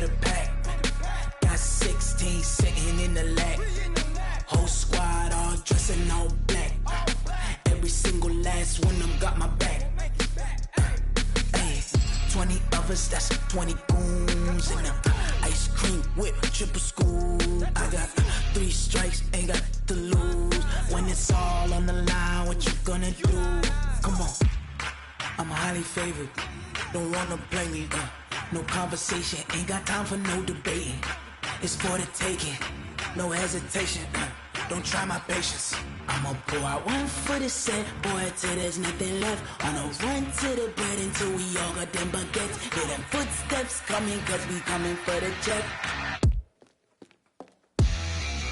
the pack. Got 16 sitting in the lap. Whole squad all dressing all black. Every single last one of them got my back. 20 of us, that's 20 goons in them. Ice cream whip, triple school. I got 3 strikes, ain't got to lose. When it's all on the line, what you gonna do? Come on, I'm highly favored. Don't wanna play me, no conversation. Ain't got time for no debating. It's for the taking, no hesitation. Don't try my patience. I'ma pull out one for the set, boy, till there's nothing left. On a run to the bread until we all got them baguettes. Hear them footsteps coming, cause we coming for the check.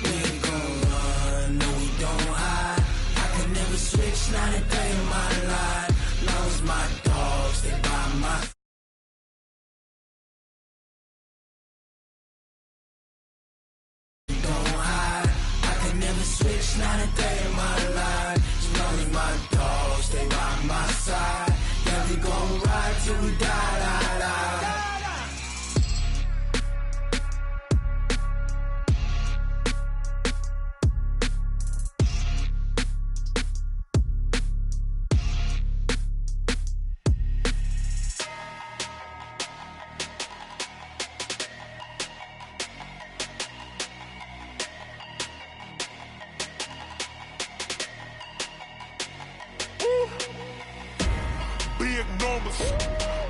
We ain't gon' run, no we don't hide. I could never switch, not a day in my life. Long as my dogs, they by my switch, not a day in my life. As long as my dogs stay by my side. Yeah, we gon' ride till we die, die, die.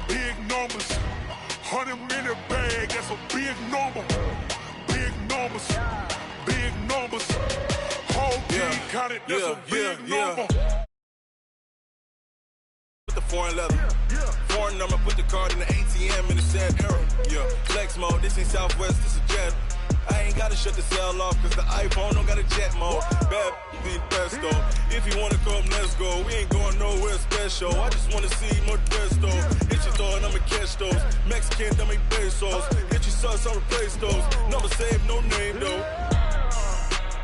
Big numbers, 100-minute bag, that's a big number. Big numbers, whole team counted, that's a big number. Put the foreign leather, foreign number, put the card in the ATM in the sad era. Yeah, flex mode, this ain't Southwest, this is Jet. I ain't gotta shut the cell off, cause the iPhone don't got a jet mode. Bad be best though. If you wanna come, let's go. We ain't going nowhere special. I just wanna see more dress though. Hit your thought, I'ma catch those. Mexican, I make pesos. Hit your sauce, I'll replace those. Number saved, no name though.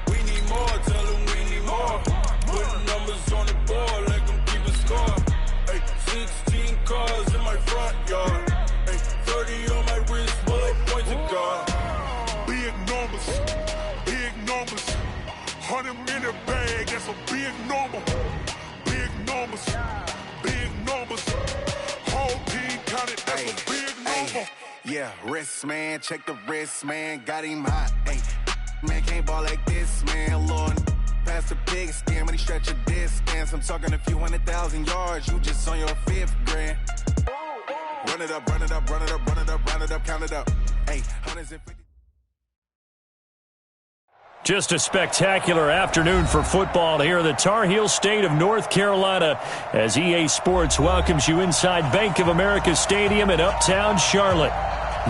We need more, tell them we need more. Putting numbers on the board, like them keep a score. Hey, 16 cars in my front yard. Hey, 30 on my wrist, bullet points of God. Big numbers, 100-minute bag, that's a big number. Big numbers, whole team counted, that's a big number. Yeah, wrist man, check the wrist man, got him hot. Ay, man can't ball like this, man. Lord, past the big skin when he stretch a distance. I'm talking a few 100,000 yards, you just on your 5th grand. Run it up, count it up. Hey, 150. Just a spectacular afternoon for football here in the Tar Heel state of North Carolina as EA Sports welcomes you inside Bank of America Stadium in Uptown Charlotte.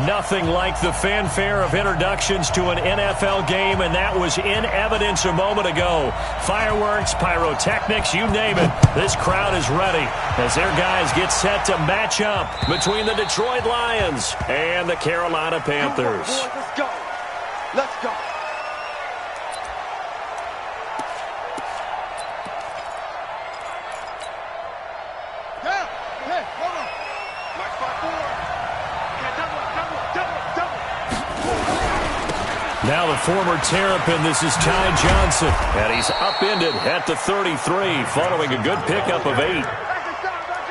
Nothing like the fanfare of introductions to an NFL game, and that was in evidence a moment ago. Fireworks, pyrotechnics, you name it. This crowd is ready as their guys get set to match up between the Detroit Lions and the Carolina Panthers. Come on, boys, let's go. Let's go. Now the former Terrapin, this is Ty Johnson, and he's upended at the 33 following a good pickup of 8.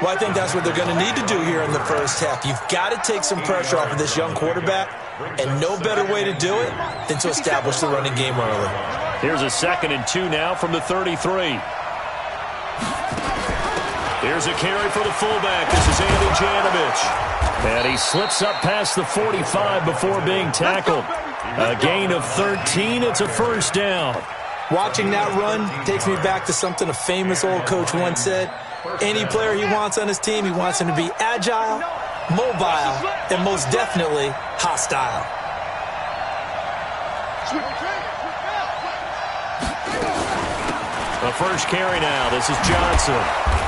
Well, I think that's what they're going to need to do here in the first half. You've got to take some pressure off of this young quarterback, and no better way to do it than to establish the running game early. Here's a 2nd and 2 now from the 33. Here's a carry for the fullback. This is Andy Janovich. And he slips up past the 45 before being tackled. A gain of 13. It's a first down. Watching that run takes me back to something a famous old coach once said. Any player he wants on his team, he wants him to be agile, mobile, and most definitely hostile. The first carry now. This is Johnson.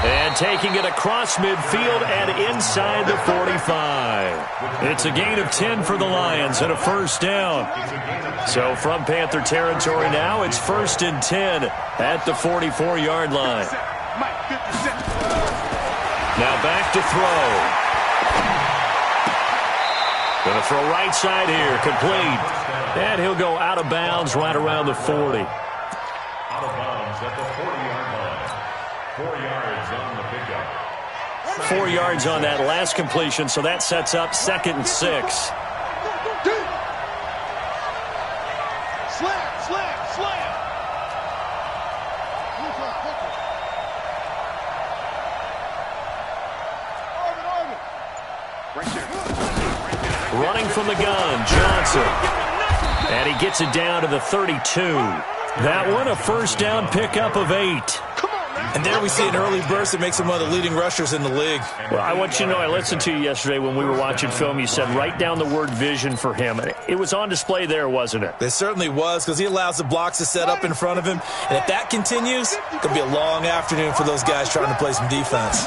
And taking it across midfield and inside the 45. It's a gain of 10 for the Lions and a first down. So from Panther territory now, it's 1st and 10 at the 44-yard line. Now back to throw. Gonna throw right side here, complete. And he'll go out of bounds right around the 40. Out of bounds at the 40-yard line. 4 yards on the pickup. 4 yards on that last completion, so that sets up 2nd and 6. Running from the gun, Johnson. And he gets it down to the 32. That one, a first down pickup of 8. And there we see an early burst that makes him one of the leading rushers in the league. Well, I want you to know, I listened to you yesterday when we were watching film. You said write down the word vision for him. It was on display there, wasn't it? It certainly was, because he allows the blocks to set up in front of him. And if that continues, it could be a long afternoon for those guys trying to play some defense.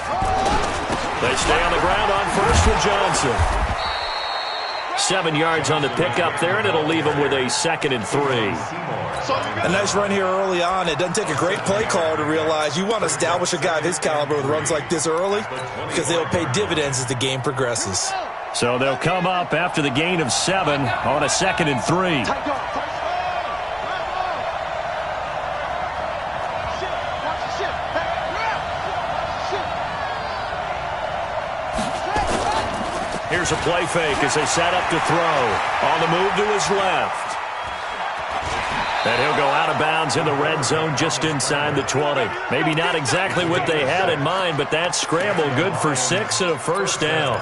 They stay on the ground on first with Johnson. 7 yards on the pickup there, and it'll leave him with a 2nd and 3. A nice run here early on. It doesn't take a great play caller to realize you want to establish a guy of his caliber with runs like this early, because they'll pay dividends as the game progresses. So they'll come up after the gain of 7 on a 2nd and 3. Here's a play fake as they set up to throw. On the move to his left. And he'll go out of bounds in the red zone just inside the 20. Maybe not exactly what they had in mind, but that scramble good for 6 and a first down.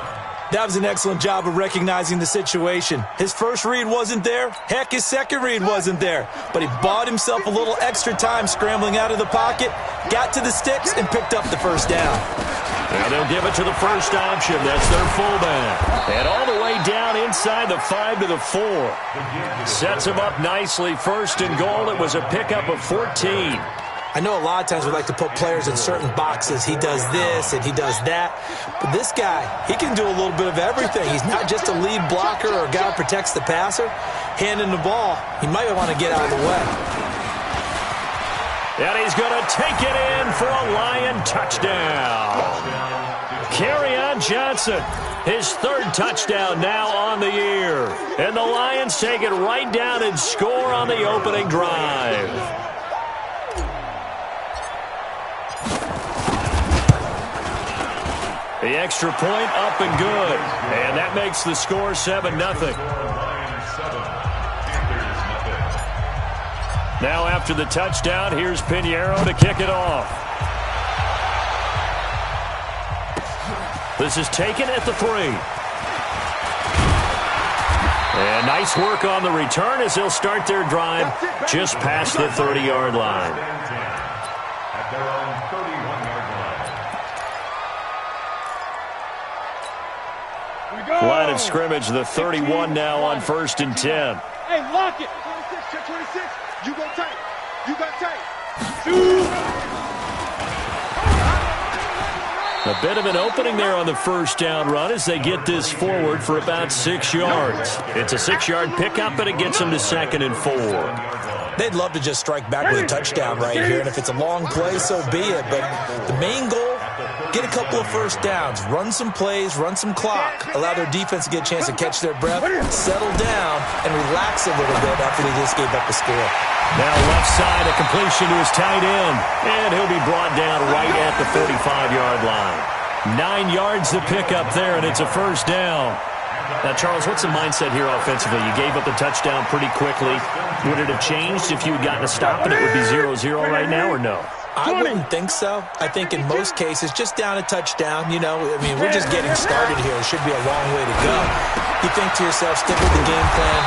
That was an excellent job of recognizing the situation. His first read wasn't there. Heck, his second read wasn't there. But he bought himself a little extra time scrambling out of the pocket, got to the sticks, and picked up the first down. Now they'll give it to the first option. That's their fullback. And all the way down inside the 5 to the 4. Sets him up nicely. 1st and goal. It was a pickup of 14. I know a lot of times we like to put players in certain boxes. He does this and he does that. But this guy, he can do a little bit of everything. He's not just a lead blocker or a guy who protects the passer. Handing the ball, he might want to get out of the way. And he's going to take it in for a Lion touchdown. Kerryon Johnson, his 3rd touchdown now on the year. And the Lions take it right down and score on the opening drive. The extra point up and good. And that makes the score 7-0. Now after the touchdown, here's Pinheiro to kick it off. This is taken at the 3. And nice work on the return as they'll start their drive just past the 30-yard line. At their own 31-yard line. Line of scrimmage, the 31 now on 1st and 10. Hey, lock it. 26, 26. You go tight. You got tight. A bit of an opening there on the first down run as they get this forward for about 6 yards. It's a 6-yard pickup, and it gets them to 2nd and 4. They'd love to just strike back with a touchdown right here, and if it's a long play, so be it. But the main goal, get a couple of first downs, run some plays, run some clock, allow their defense to get a chance to catch their breath, settle down, and relax a little bit after they just gave up a score. Now left side, a completion to his tight end, and he'll be brought down right at the 45-yard line. 9 yards to pick up there, and it's a first down. Now, Charles, what's the mindset here offensively? You gave up the touchdown pretty quickly. Would it have changed if you had gotten a stop and it would be 0-0 right now, or no? I wouldn't think so. I think in most cases, just down a touchdown, you know, I mean, we're just getting started here. It should be a long way to go. You think to yourself, stick with the game plan,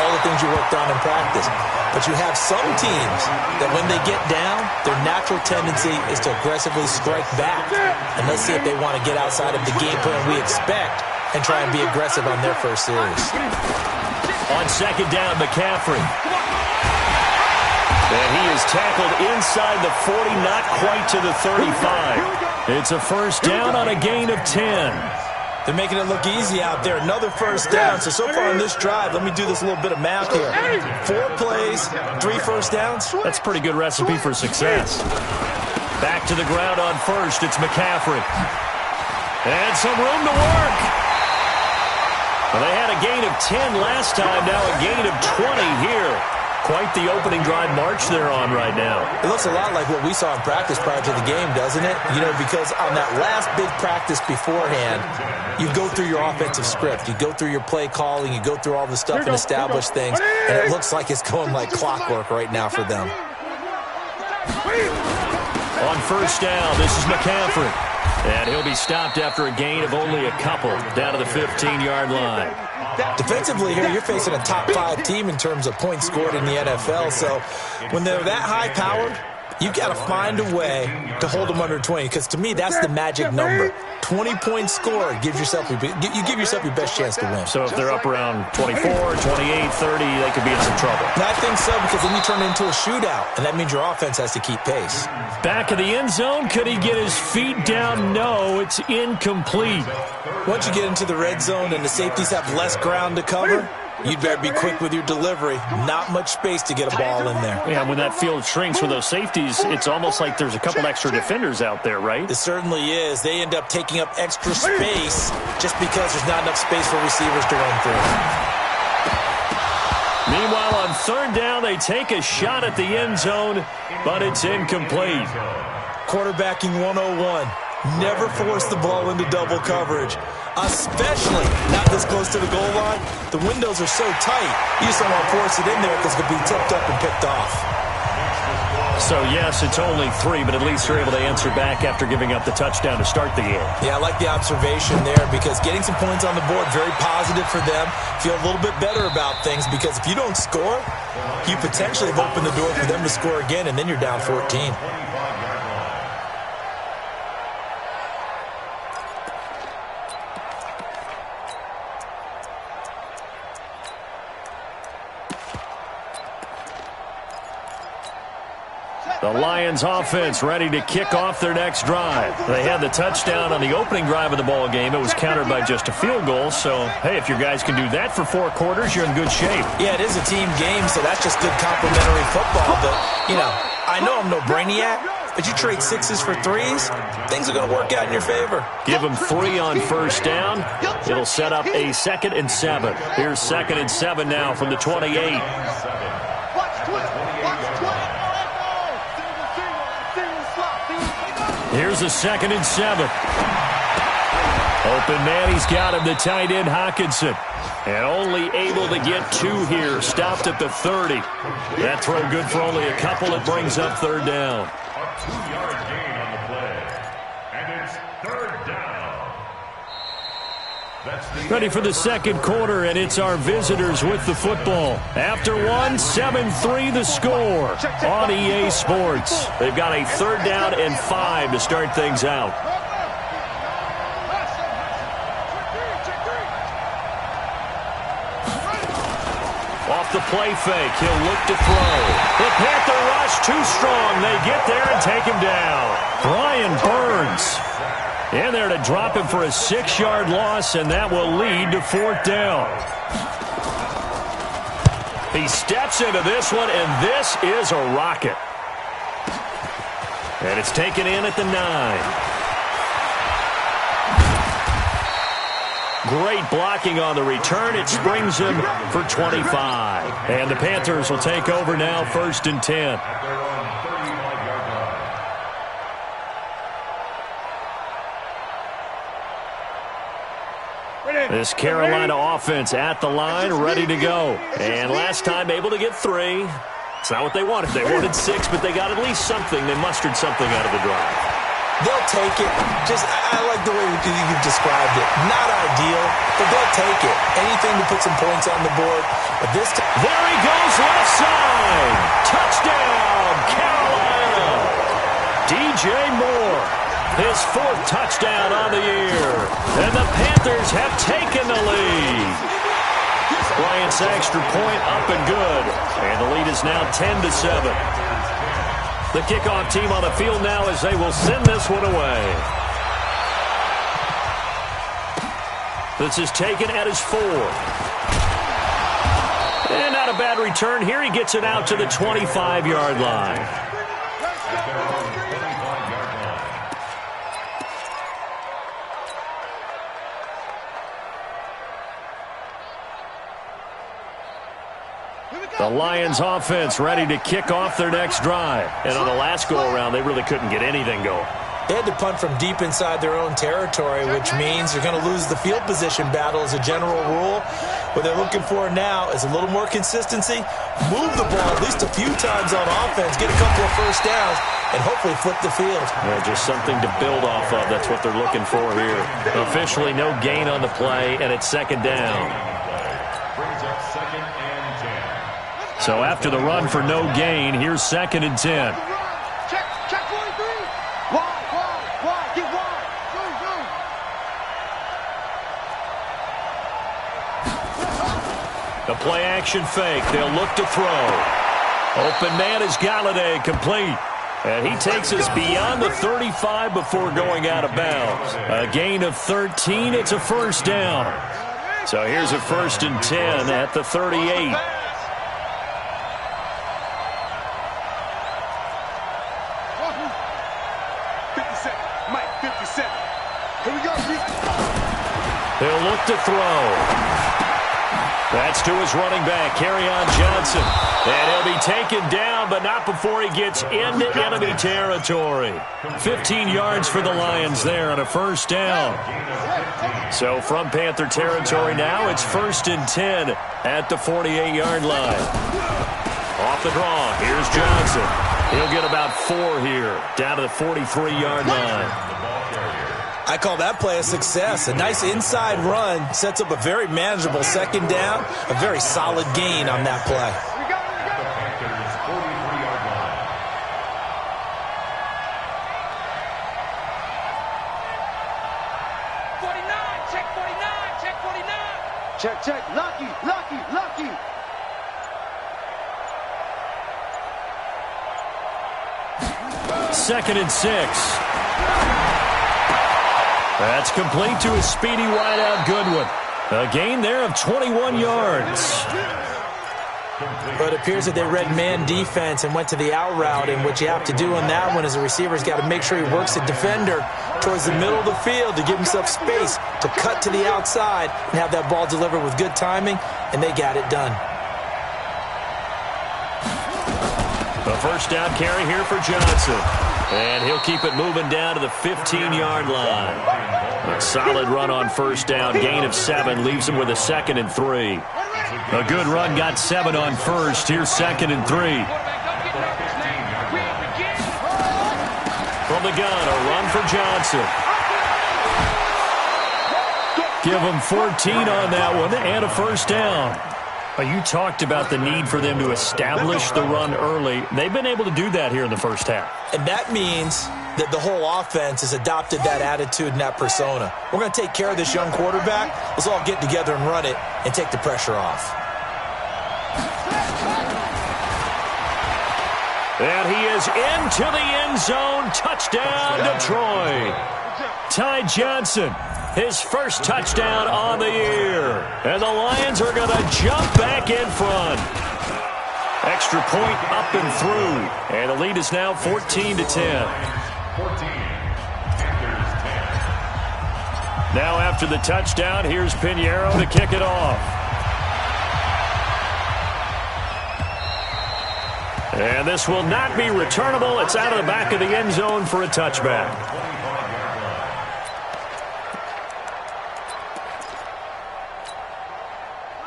all the things you worked on in practice. But you have some teams that when they get down, their natural tendency is to aggressively strike back. And let's see if they want to get outside of the game plan we expect and try and be aggressive on their first series. On 2nd down, McCaffrey. And he is tackled inside the 40, not quite to the 35. It's a first down on a gain of 10. They're making it look easy out there. Another first down. So far on this drive, let me do this little bit of math here. 4 plays, 3 first downs. That's a pretty good recipe for success. Back to the ground on first. It's McCaffrey. And some room to work. Well, they had a gain of 10 last time, now a gain of 20 here. Quite the opening drive march they're on right now. It looks a lot like what we saw in practice prior to the game, doesn't it? You know, because on that last big practice beforehand, you go through your offensive script. You go through your play calling. You go through all the stuff and establish things. And it looks like it's going like clockwork right now for them. On first down, this is McCaffrey. And he'll be stopped after a gain of only a couple down to the 15-yard line. Defensively here, you're facing a top-5 team in terms of points scored in the NFL. So when they're that high-powered, you've got to find a way to hold them under 20. Because to me, that's the magic number. 20 points scored gives yourself you give yourself your best chance to win. So if they're up around 24, 28, 30, they could be in some trouble. And I think so, because then you turn it into a shootout, and that means your offense has to keep pace. Back of the end zone, could he get his feet down? No, it's incomplete. Once you get into the red zone and the safeties have less ground to cover, you'd better be quick with your delivery. Not much space to get a ball in there. Yeah, when that field shrinks with those safeties, it's almost like there's a couple extra defenders out there, right? It certainly is. They end up taking up extra space just because there's not enough space for receivers to run through. Meanwhile, on third down, they take a shot at the end zone, but it's incomplete. Quarterbacking 101. Never force the ball into double coverage, especially not this close to the goal line. The windows are so tight, you just don't want to force it in there because it could be tipped up and picked off. So, yes, it's only 3, but at least you're able to answer back after giving up the touchdown to start the game. Yeah, I like the observation there because getting some points on the board, very positive for them. Feel a little bit better about things because if you don't score, you potentially have opened the door for them to score again, and then you're down 14. The Lions offense ready to kick off their next drive. They had the touchdown on the opening drive of the ball game. It was countered by just a field goal. So, hey, if your guys can do that for 4 quarters, you're in good shape. Yeah, it is a team game, so that's just good complimentary football. But, you know, I know I'm no brainiac, but you trade 6s for 3s, things are going to work out in your favor. Give them 3 on first down. It'll set up a 2nd and 7. Here's 2nd and 7 now from the 28. Here's a 2nd and 7. Open man, he's got him, the tight end Hockenson. And only able to get 2 here, stopped at the 30. That throw good for only a couple. It brings up third down. A 2-yard gain on the play. And it's third down. Ready for the second quarter, and it's our visitors with the football. After 1, 7-3 the score on EA Sports. They've got a 3rd down and 5 to start things out. Off the play fake, he'll look to throw. The Panther rush too strong. They get there and take him down. Brian Burns in there to drop him for a 6-yard loss, and that will lead to 4th down. He steps into this one, and this is a rocket. And it's taken in at the 9. Great blocking on the return. It springs him for 25. And the Panthers will take over now, 1st and 10. This Carolina offense at the line, ready to go. And last time able to get 3. It's not what they wanted. They wanted 6, but they got at least something. They mustered something out of the drive. They'll take it. I like the way you've described it. Not ideal, but they'll take it. Anything to put some points on the board. But this time, there he goes, left side. Touchdown, Carolina. DJ Moore, his 4th touchdown on the year. And the Panthers have taken the lead. Bryant's extra point up and good. And the lead is now 10-7. The kickoff team on the field now as they will send this one away. This is taken at his 4. And not a bad return here. He gets it out to the 25-yard line. The Lions offense ready to kick off their next drive. And on the last go-around, they really couldn't get anything going. They had to punt from deep inside their own territory, which means you're going to lose the field position battle as a general rule. What they're looking for now is a little more consistency, move the ball at least a few times on offense, get a couple of first downs, and hopefully flip the field. Yeah, just something to build off of. That's what they're looking for here. Officially no gain on the play, and it's second down. Brings up 2nd and 10. So after the run for no gain, here's 2nd and 10. Check 43. Wide. Get wide. The play action fake. They'll look to throw. Open man is Galladay, complete. And he takes us beyond the 35 before going out of bounds. A gain of 13. It's a first down. So here's a 1st and 10 at the 38. They'll look to throw. That's to his running back, Kerryon Johnson. And he'll be taken down, but not before he gets into enemy territory. 15 yards for the Lions there on a first down. So from Panther territory now, it's 1st and 10 at the 48-yard line. Off the draw, here's Johnson. He'll get about 4 here, down to the 43-yard line. I call that play a success. A nice inside run sets up a very manageable second down, a very solid gain on that play. Panthers 43-yard line. Check. Lucky. 2nd and 6. That's complete to a speedy wideout Goodwin. A gain there of 21 yards. But it appears that they read man defense and went to the out route, and what you have to do on that one is the receiver's got to make sure he works the defender towards the middle of the field to give himself space to cut to the outside and have that ball delivered with good timing, and they got it done. The first down carry here for Johnson. And he'll keep it moving down to the 15-yard line. A solid run on first down. Gain of 7 leaves him with a 2nd and 3. A good run got 7 on first. Here's 2nd and 3. From the gun, a run for Johnson. Give him 14 on that one and a first down. You talked about the need for them to establish the run early. They've been able to do that here in the first half. And that means that the whole offense has adopted that attitude and that persona. We're going to take care of this young quarterback. Let's all get together and run it and take the pressure off. And he is into the end zone. Touchdown, Detroit. Ty Johnson, his first touchdown on the year. And the Lions are going to jump back in front. Extra point up and through. And the lead is now 14-10. 14. Panthers 10. Now after the touchdown, here's Pinheiro to kick it off. And this will not be returnable. It's out of the back of the end zone for a touchback.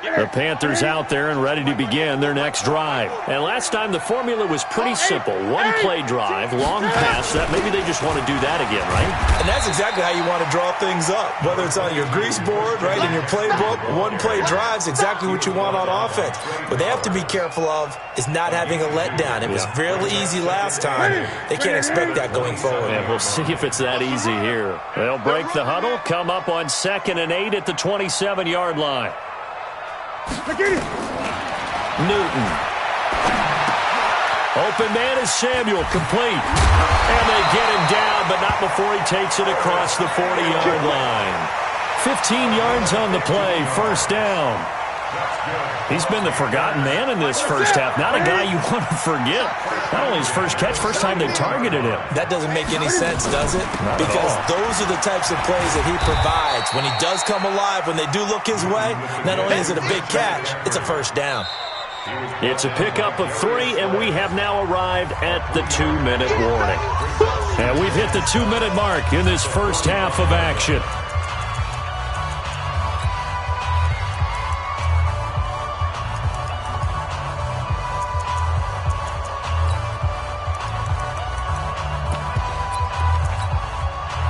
The Panthers out there and ready to begin their next drive. And last time the formula was pretty simple. One play drive, long pass. That maybe they just want to do that again, right? And that's exactly how you want to draw things up. Whether it's on your grease board, right, in your playbook, one play drive's exactly what you want on offense. What they have to be careful of is not having a letdown. It was really easy last time. They can't expect that going forward. And we'll see if it's that easy here. They'll break the huddle, come up on 2nd and 8 at the 27-yard line. Newton. Open man is Samuel, complete. And they get him down, but not before he takes it across the 40-yard line. 15 yards on the play, first down. He's been the forgotten man in this first half. Not a guy you want to forget. Not only his first catch, first time they targeted him. That doesn't make any sense, does it? Because those are the types of plays that he provides. When he does come alive, when they do look his way, not only is it a big catch, it's a first down. It's a pickup of 3, and we have now arrived at the 2-minute warning. And we've hit the 2-minute mark in this first half of action.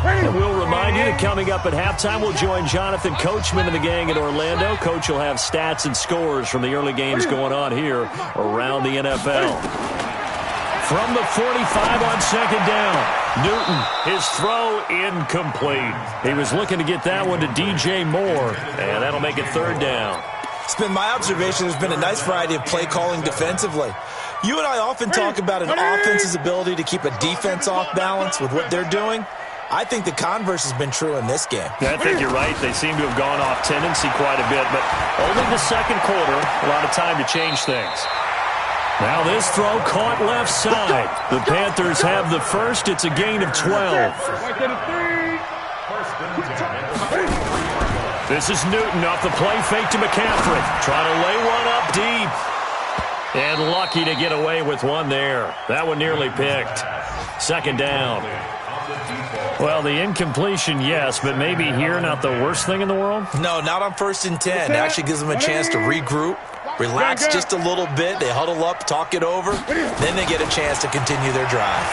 And we'll remind you that coming up at halftime, we'll join Jonathan Coachman and the gang in Orlando. Coach will have stats and scores from the early games going on here around the NFL. From the 45 on second down, Newton, his throw incomplete. He was looking to get that one to DJ Moore, and that'll make it third down. It's been my observation there's been a nice variety of play calling defensively. You and I often talk about an offense's ability to keep a defense off balance with what they're doing. I think the converse has been true in this game. Yeah, I think you're right. They seem to have gone off tendency quite a bit, but only the second quarter, a lot of time to change things. Now this throw caught left side. The Panthers have the first. It's a gain of 12. This is Newton off the play fake to McCaffrey. Trying to lay one up deep. And lucky to get away with one there. That one nearly picked. Second down. Well, the incompletion, yes, but maybe here not the worst thing in the world? No, not on 1st and 10. It actually gives them a chance to regroup, relax just a little bit. They huddle up, talk it over. Then they get a chance to continue their drive.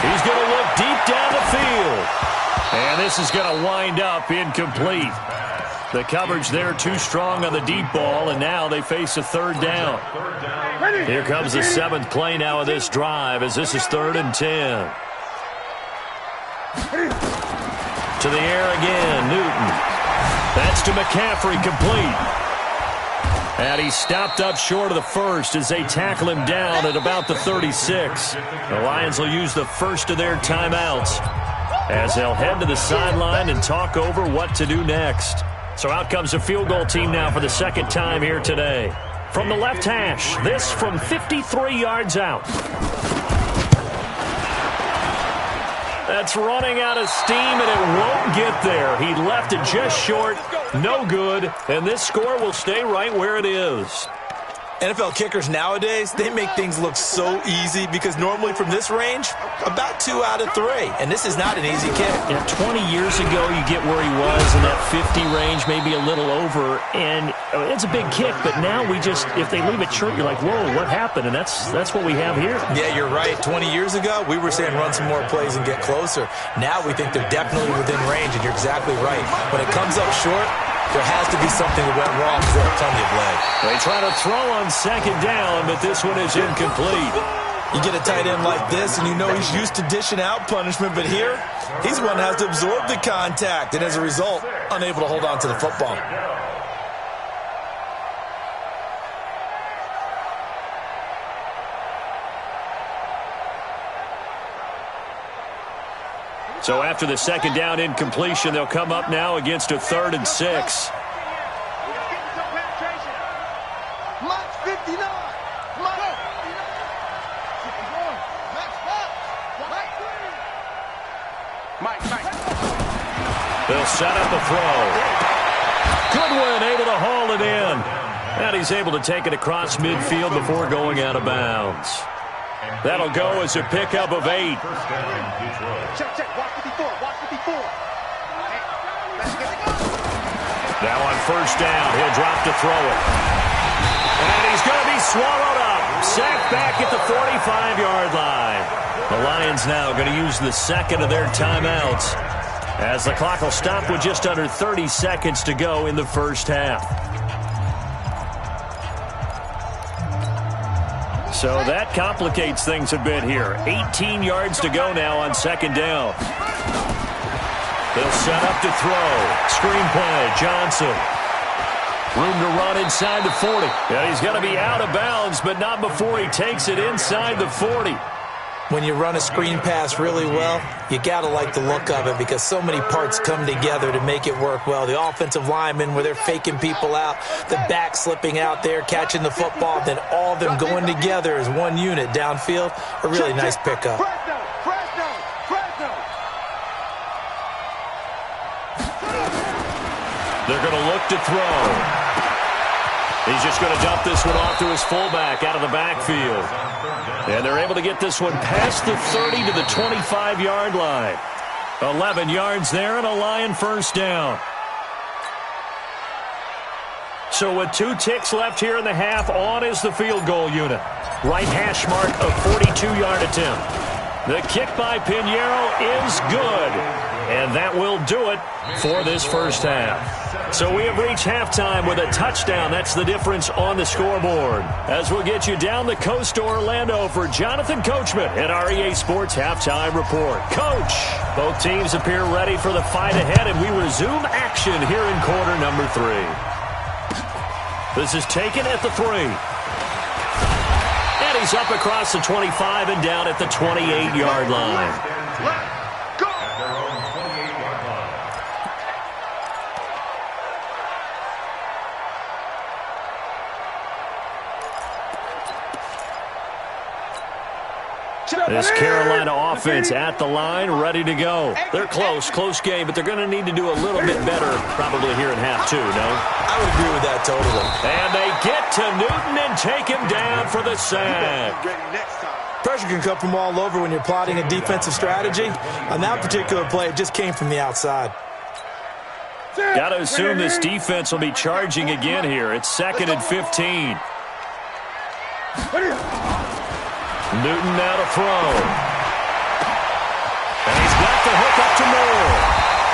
He's going to look deep down the field. And this is going to wind up incomplete. The coverage there too strong on the deep ball, and now they face a third down. Here comes the 7th play now of this drive as this is 3rd and 10. To the air again, Newton. That's to McCaffrey, complete. And he stopped up short of the first as they tackle him down at about the 36. The Lions will use the first of their timeouts as they'll head to the sideline and talk over what to do next. So out comes the field goal team now for the second time here today. From the left hash, this from 53 yards out. That's running out of steam, and it won't get there. He left it just short. No good. And this score will stay right where it is. NFL kickers nowadays, they make things look so easy because normally from this range, about 2 out of 3. And this is not an easy kick. Yeah, 20 years ago, you get where he was in that 50 range, maybe a little over. And it's a big kick, but now we just, if they leave it short, you're like, whoa, what happened? And that's what we have here. Yeah, you're right. 20 years ago, we were saying run some more plays and get closer. Now we think they're definitely within range, and you're exactly right. When it comes up short, there has to be something that went wrong because they have plenty of leg. They try to throw on second down, but this one is incomplete. You get a tight end like this, and you know he's used to dishing out punishment, but here, he's one that has to absorb the contact, and as a result, unable to hold on to the football. So after the second down incompletion, they'll come up now against a 3rd and 6. They'll set up a throw. Goodwin able to haul it in. And he's able to take it across midfield before going out of bounds. That'll go as a pickup of 8. Check. Watch the before. Now on first down, he'll drop to throw it. And he's going to be swallowed up. Sacked back at the 45-yard line. The Lions now going to use the second of their timeouts as the clock will stop with just under 30 seconds to go in the first half. So that complicates things a bit here. 18 yards to go now on second down. They'll set up to throw. Screen play, Johnson. Room to run inside the 40. Yeah, he's going to be out of bounds, but not before he takes it inside the 40. When you run a screen pass really well, you got to like the look of it because so many parts come together to make it work well. The offensive linemen, where they're faking people out, the back slipping out there, catching the football, then all of them going together as one unit downfield. A really nice pickup. They're going to look to throw. He's just going to dump this one off to his fullback out of the backfield. And they're able to get this one past the 30 to the 25-yard line. 11 yards there and a Lion first down. So with 2 ticks left here in the half, on is the field goal unit. Right hash mark, a 42-yard attempt. The kick by Pinheiro is good. And that will do it for this first half. So we have reached halftime with a touchdown. That's the difference on the scoreboard. As we'll get you down the coast to Orlando for Jonathan Coachman at our EA Sports Halftime Report. Coach, both teams appear ready for the fight ahead, and we resume action here in quarter number 3. This is taken at the 3. And he's up across the 25 and down at the 28-yard line. This Carolina offense at the line, ready to go. They're close game, but they're going to need to do a little bit better probably here in half 2, no? I would agree with that totally. And they get to Newton and take him down for the sack. Pressure can come from all over when you're plotting a defensive strategy. On that particular play, it just came from the outside. Got to assume this defense will be charging again here. It's 2nd and 15. Newton now to throw. And he's got the hook up to Moore.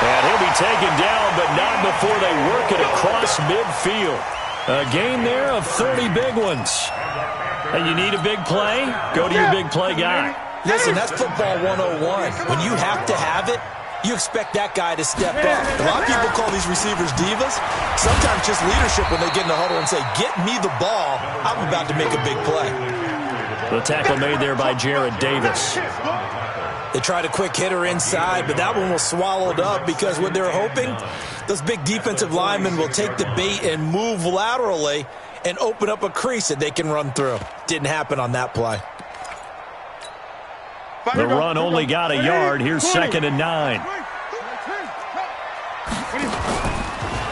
And he'll be taken down, but not before they work it across midfield. A game there of 30 big ones. And you need a big play? Go to your big play guy. Listen, that's football 101. When you have to have it, you expect that guy to step up. A lot of people call these receivers divas. Sometimes just leadership when they get in the huddle and say, get me the ball. I'm about to make a big play. The tackle made there by Jared Davis. They tried a quick hitter inside, but that one was swallowed up because what they're hoping, those big defensive linemen will take the bait and move laterally and open up a crease that they can run through. Didn't happen on that play. The run only got a yard. Here's 2nd and 9.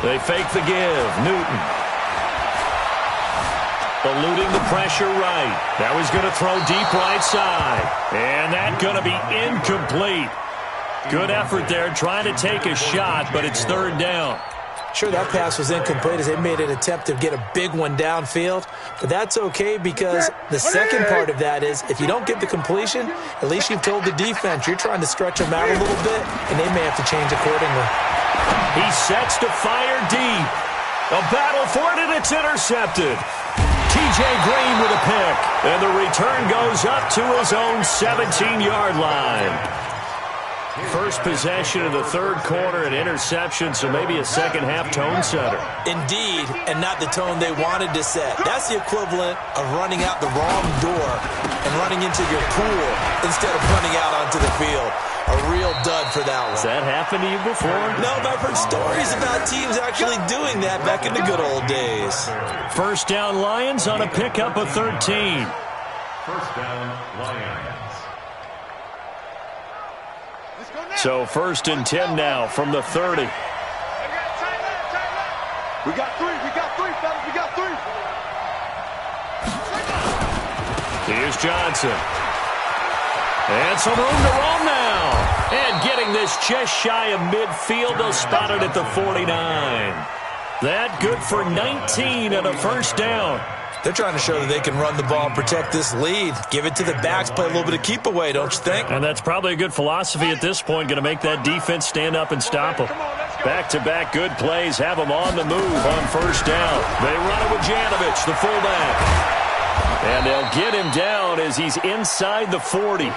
They fake the give. Newton. Eluding the pressure right. Now he's going to throw deep right side. And that's going to be incomplete. Good effort there trying to take a shot, but it's 3rd down. Sure, that pass was incomplete as they made an attempt to get a big one downfield. But that's okay because the second part of that is if you don't get the completion, at least you've told the defense you're trying to stretch them out a little bit, and they may have to change accordingly. He sets to fire deep. A battle for it, and it's intercepted. T.J. Green with a pick, and the return goes up to his own 17-yard line. First possession of the 3rd quarter, an interception, so maybe a second-half tone setter. Indeed, and not the tone they wanted to set. That's the equivalent of running out the wrong door and running into your pool instead of running out onto the field. A real dud for that one. Has that happened to you before? No, but I've heard stories about teams actually doing that back in the good old days. First down Lions on a pickup of 13. First down Lions. So 1st and 10 now from the 30. We got 3, fellas, we got 3. Here's Johnson. And some room to roam now. And getting this just shy of midfield, they'll spot it at the 49. That good for 19 and a first down. They're trying to show that they can run the ball and protect this lead. Give it to the backs, play a little bit of keep away, don't you think? And that's probably a good philosophy at this point, going to make that defense stand up and stop them. Back-to-back good plays have them on the move on first down. They run it with Janovich, the fullback. And they'll get him down as he's inside the 40.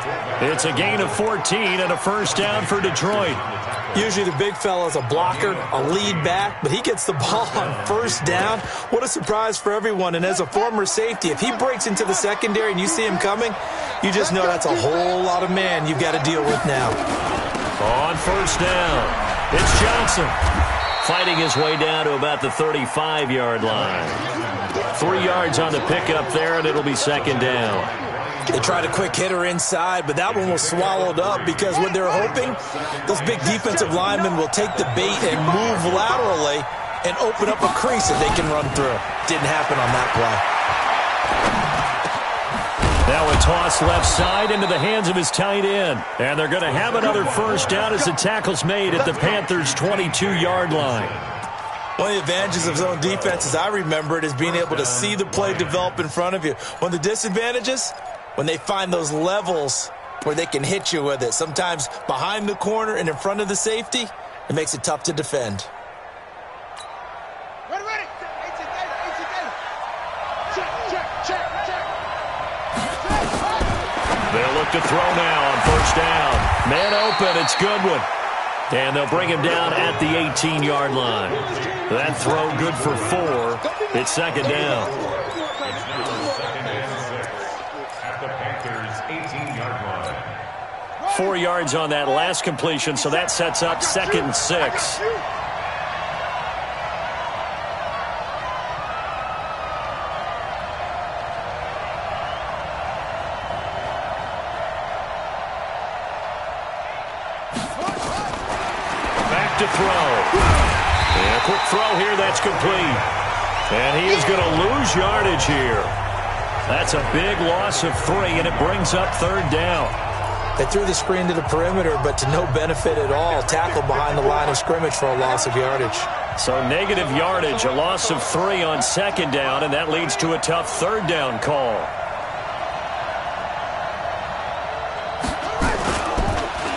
It's a gain of 14 and a first down for Detroit. Usually the big fella's a blocker, a lead back, but he gets the ball on first down. What a surprise for everyone. And as a former safety, if he breaks into the secondary and you see him coming, you just know that's a whole lot of man you've got to deal with now. On first down, it's Johnson. Fighting his way down to about the 35-yard line. 3 yards on the pickup there, and it'll be 2nd down. They tried a quick hitter inside, but that one was swallowed up because what they're hoping, those big defensive linemen will take the bait and move laterally and open up a crease that they can run through. Didn't happen on that play. Now a toss left side into the hands of his tight end. And they're going to have another first down as the tackle's made at the Panthers' 22-yard line. One of the advantages of zone defense, as I remember it, is being able to see the play develop in front of you. One of the disadvantages, when they find those levels where they can hit you with it, sometimes behind the corner and in front of the safety, it makes it tough to defend. They'll look to throw now on first down. Man open, it's Goodwin. And they'll bring him down at the 18-yard line. That throw good for 4. It's second down. It's now second and 6 at the Panthers' 18-yard line. 4 yards on that last completion, so that sets up second and 6. To throw. And a quick throw here, that's complete. And he is going to lose yardage here. That's a big loss of 3, and it brings up third down. They threw the screen to the perimeter, but to no benefit at all. Tackled behind the line of scrimmage for a loss of yardage. So negative yardage, a loss of 3 on second down, and that leads to a tough third down call.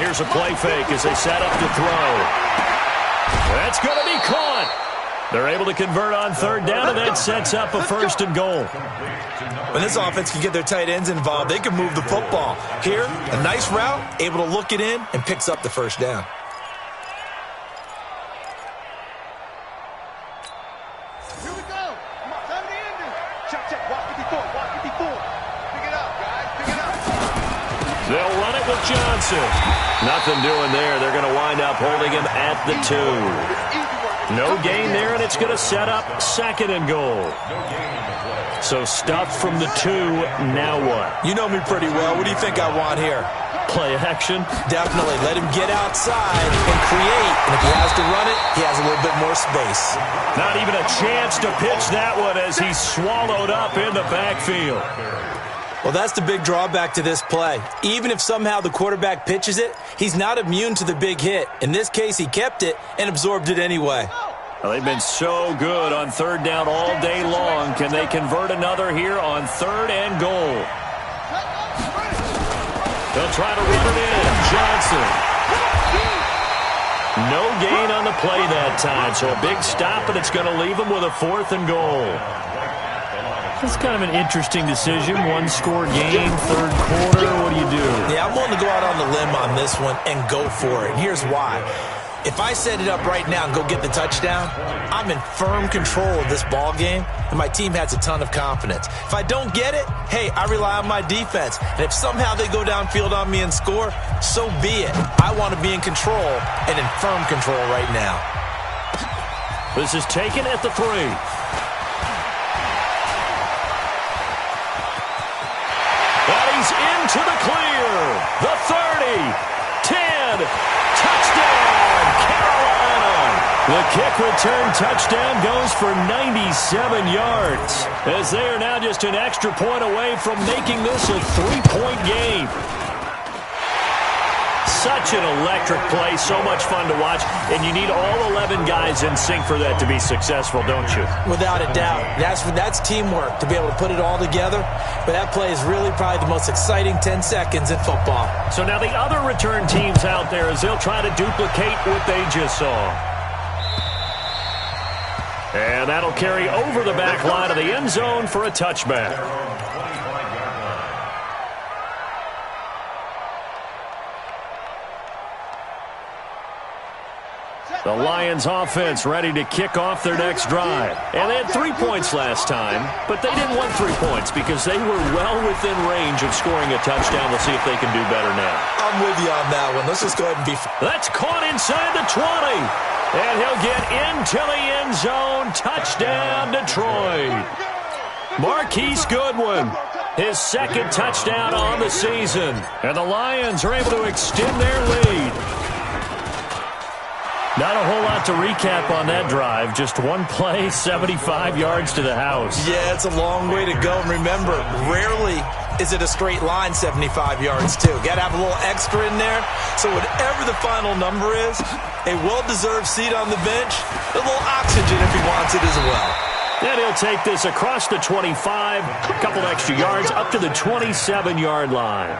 Here's a play fake as they set up to throw. That's going to be caught. They're able to convert on third down, and that sets up a first and goal. When this offense can get their tight ends involved, they can move the football. Here, a nice route, able to look it in, and picks up the first down. Here we go. Come on, time to end it. Check. Watch 54. Watch 54. Pick it up, guys. Pick it up. They'll run it with Johnson. Nothing doing there. They're going to wind up holding him at the 2. No gain there, and it's going to set up second and goal. So stuffed from the 2. Now what? You know me pretty well. What do you think I want here? Play action? Definitely. Let him get outside and create. And if he has to run it, he has a little bit more space. Not even a chance to pitch that one as he's swallowed up in the backfield. Well, that's the big drawback to this play. Even if somehow the quarterback pitches it, he's not immune to the big hit. In this case, he kept it and absorbed it anyway. Well, they've been so good on third down all day long. Can they convert another here on third and goal? They'll try to run it in. Johnson. No gain on the play that time, so a big stop, and it's going to leave him with a fourth and goal. It's kind of an interesting decision. One-score game, third quarter. What do you do? Yeah, I'm willing to go out on the limb on this one and go for it. Here's why. If I set it up right now and go get the touchdown, I'm in firm control of this ball game, and my team has a ton of confidence. If I don't get it, hey, I rely on my defense. And if somehow they go downfield on me and score, so be it. I want to be in control and in firm control right now. This is taken at the 3. He's into the clear. The 30, 10, touchdown, Carolina. The kick return touchdown goes for 97 yards, as they are now just an extra point away from making this a 3-point game. Such an electric play, so much fun to watch, and you need all 11 guys in sync for that to be successful, don't you? Without a doubt. That's teamwork, to be able to put it all together, but that play is really probably the most exciting 10 seconds in football. So now the other return teams out there, as they'll try to duplicate what they just saw. And that'll carry over the back line of the end zone for a touchback. The Lions offense ready to kick off their next drive. And they had 3 points last time, but they didn't want 3 points because they were well within range of scoring a touchdown. We'll see if they can do better now. I'm with you on that one. Let's just go ahead and be... That's caught inside the 20. And he'll get into the end zone. Touchdown, Detroit. Marquise Goodwin, his second touchdown on the season. And the Lions are able to extend their lead. Not a whole lot to recap on that drive. Just one play, 75 yards to the house. Yeah, it's a long way to go. And remember, rarely is it a straight line 75 yards, too. Got to have a little extra in there. So whatever the final number is, a well-deserved seat on the bench, a little oxygen if he wants it as well. Then he'll take this across the 25, a couple extra yards, up to the 27-yard line.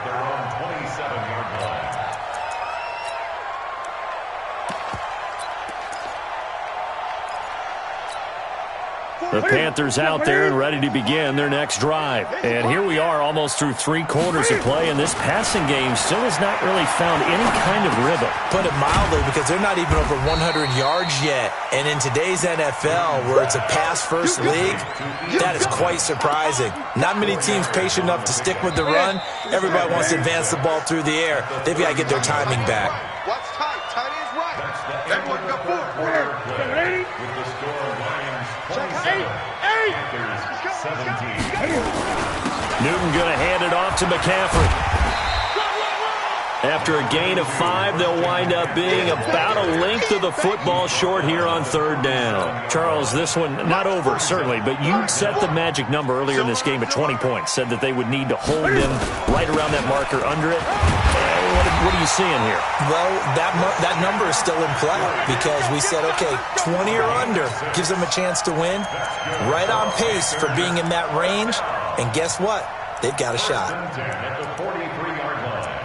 The Panthers out there and ready to begin their next drive. And here we are almost through 3 quarters of play, and this passing game still has not really found any kind of rhythm. Put it mildly, because they're not even over 100 yards yet. And in today's NFL, where it's a pass-first league, that is quite surprising. Not many teams patient enough to stick with the run. Everybody wants to advance the ball through the air. They've got to get their timing back. Watch tight. Tight is right. Everyone go forward. With the score of Lions 27, Panthers 17. Newton going to hand it off to McCaffrey. After a gain of 5, they'll wind up being about a length of the football short here on 3rd down. Charles, this one not over, certainly, but you set the magic number earlier in this game at 20 points. Said that they would need to hold them right around that marker under it. What are you seeing here? Well, that number is still in play because we said, okay, 20 or under gives them a chance to win. Right on pace for being in that range. And guess what? They've got a shot. At the 43-yard line.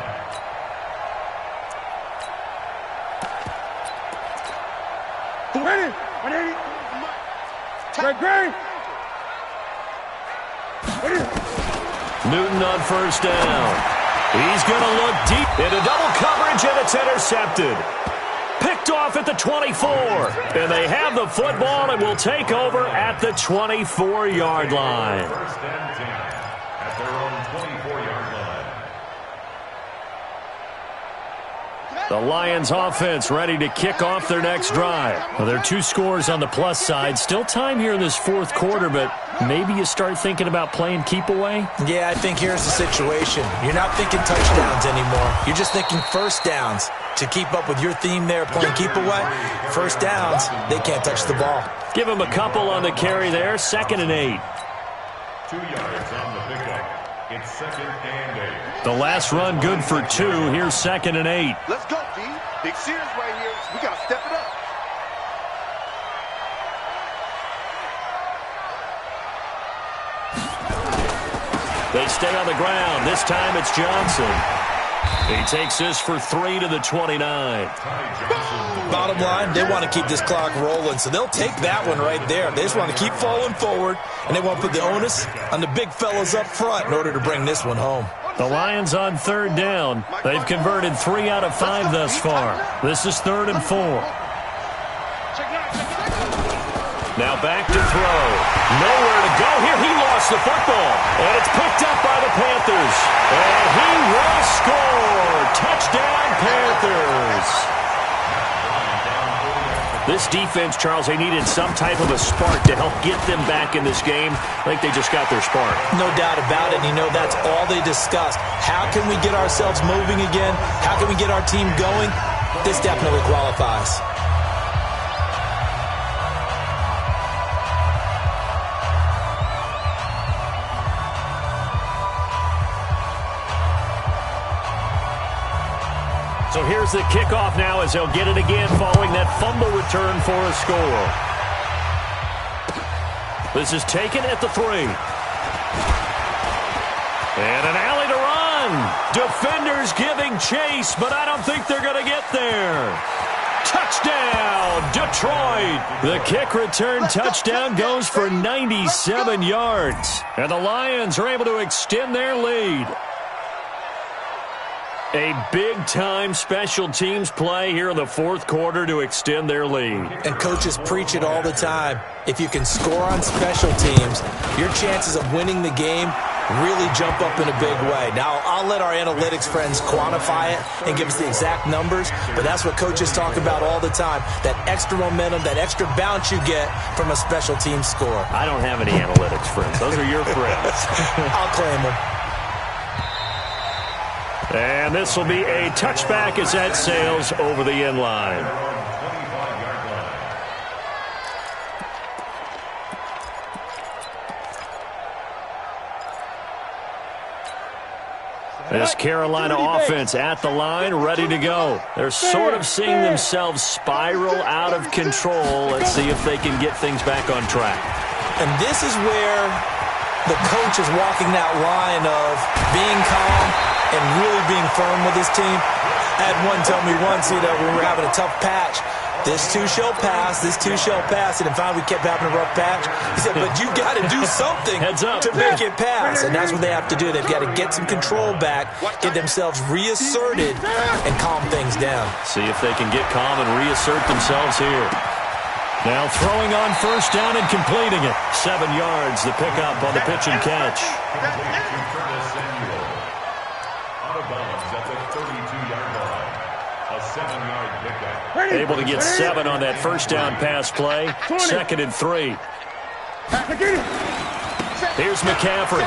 Newton on 1st down. He's going to look deep into double coverage, and it's intercepted. Picked off at the 24. And they have the football and will take over at the 24-yard line. 1st and 10 at their own 24-yard line. The Lions offense ready to kick off their next drive. Well, there are 2 scores on the plus side. Still time here in this 4th quarter, but maybe you start thinking about playing keep away? Yeah, I think here's the situation. You're not thinking touchdowns anymore. You're just thinking 1st downs. To keep up with your theme there, playing keep away, 1st downs, they can't touch the ball. Give them a couple on the carry there, 2nd and 8. 2 yards on the pickup. It's 2nd and 8. The last run good for 2. Here's 2nd and 8. Let's go, D. Big series right here. We got to step it up. They stay on the ground. This time it's Johnson. He takes this for 3 to the 29. Bottom line, they want to keep this clock rolling, so they'll take that one right there. They just want to keep falling forward, and they want to put the onus on the big fellas up front in order to bring this one home. The Lions on 3rd down. They've converted 3 out of 5 thus far. This is 3rd and 4. Now back to throw. Nowhere to go here. He lost the football. And it's picked up by the Panthers. And he will score. Touchdown, Panthers. This defense, Charles, they needed some type of a spark to help get them back in this game. I think they just got their spark. No doubt about it. You know, that's all they discussed. How can we get ourselves moving again? How can we get our team going? This definitely qualifies. So here's the kickoff now as they'll get it again following that fumble return for a score. This is taken at the 3. And an alley to run. Defenders giving chase, but I don't think they're going to get there. Touchdown, Detroit. The kick return touchdown goes for 97 yards. And the Lions are able to extend their lead. A big-time special teams play here in the 4th quarter to extend their lead. And coaches preach it all the time. If you can score on special teams, your chances of winning the game really jump up in a big way. Now, I'll let our analytics friends quantify it and give us the exact numbers, but that's what coaches talk about all the time, that extra momentum, that extra bounce you get from a special team score. I don't have any analytics friends. Those are your friends. I'll claim them. And this will be a touchback as that sails over the end line. This Carolina offense at the line, ready to go. They're sort of seeing themselves spiral out of control. Let's see if they can get things back on track. And this is where the coach is walking that line of being calm and really being firm with his team. I had one tell me once, when we were having a tough patch, this too shall pass, this too shall pass. And finally we kept having a rough patch. He said, but you got to do something to make it pass. And that's what they have to do. They've got to get some control back, get themselves reasserted, and calm things down. See if they can get calm and reassert themselves here. Now throwing on first down and completing it. 7 yards, the pickup on the pitch and catch. Out of bounds at the 32-yard line. A 7-yard pickup. Able to get 7 on that first down pass play. 2nd and 3. Here's McCaffrey.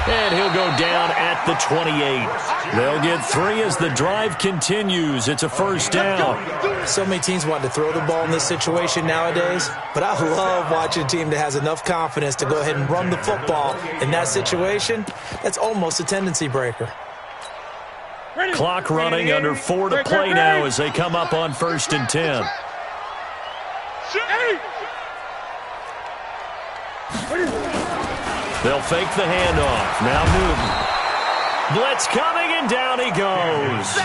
And he'll go down at the 28. They'll get 3 as the drive continues. It's a first down. So many teams want to throw the ball in this situation nowadays, but I love watching a team that has enough confidence to go ahead and run the football in that situation. That's almost a tendency breaker. Clock running, under 4 to play now as they come up on 1st and 10. They'll fake the handoff. Now Newton. Blitz coming, and down he goes.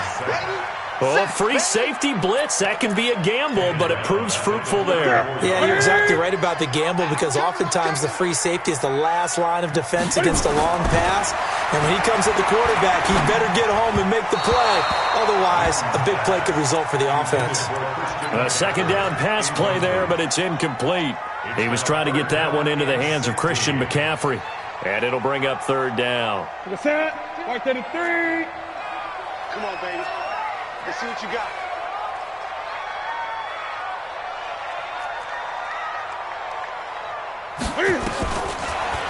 Oh, free safety blitz. That can be a gamble, but it proves fruitful there. Yeah, you're exactly right about the gamble, because oftentimes the free safety is the last line of defense against a long pass. And when he comes at the quarterback, he better get home and make the play. Otherwise, a big play could result for the offense. A 2nd down pass play there, but it's incomplete. He was trying to get that one into the hands of Christian McCaffrey. And it'll bring up 3rd down. To the set. Right to the 3. Come on, baby. Let's see what you got.